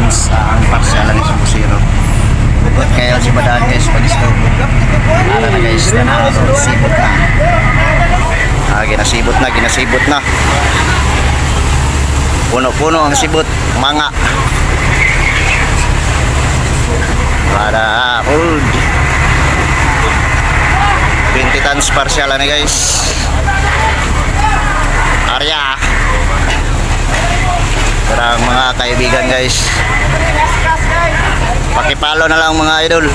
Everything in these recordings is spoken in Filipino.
tons ang parsyalan ni Sambusiro. But kaya si Badaan guys pag-stove. Para na guys na nakasibot na. Ginasibot na. Puno-puno ang sibot, mga. Para old. 20 tons parsyalan ni guys. Arya. Parang mga kaibigan guys. Pakipalo na lang mga idol.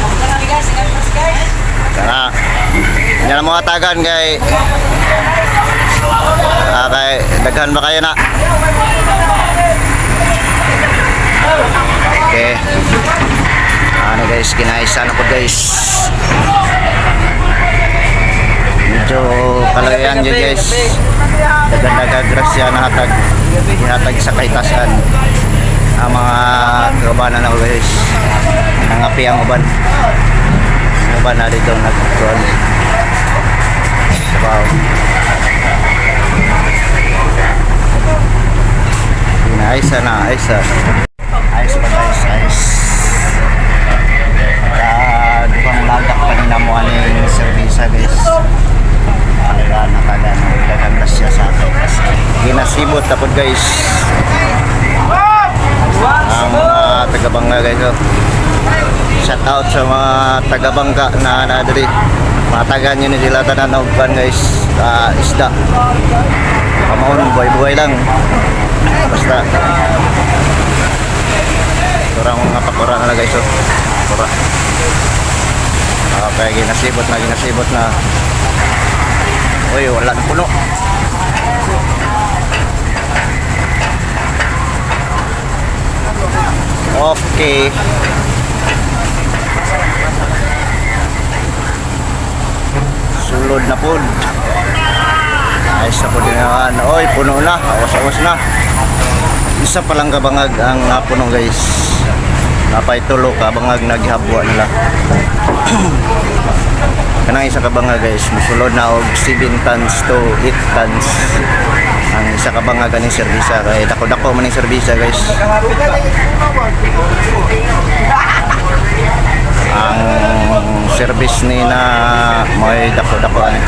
Kaya yan ang mga tagan kay daghan ba kayo na? Okay. Ano guys, kinaisa na po guys. Medyo kalayan yun guys. Dagan-dagan grasya na hinatag sa kaitasan ang mga kabanan na guys. Nangapi ang uban. Ang uban na dito nagkuhan. Wow. Ayos pa guys. Dukang lagak pa rin na mo aning servisa guys. Dagang grasya sa akin. Ginasibot tapos guys. Ang mga taga-Bangka guys. Shout out sa mga taga-Bangka na nadiri. Matagan nyo nila tanan na uban guys. Isda. Kamahon, buhay-buhay lang. Basta kurang mga pakura na guys. Pakura. Okay, ginasibot na. Uy, wala na puno. Okay. Sulod na po. Ayos na po din naman. Oy, puno na. Awas-awas na. Isa palang kabangag ang napuno guys. Napay tulo kabangag naghabwa nila. Kanang isa kabangag guys. Musulod na og 7 tons to 8 tons. Ang isa kabangag aning serbisa. Kaya dako-dako maning serbisa guys. Ang service ni na may dako-dako ani.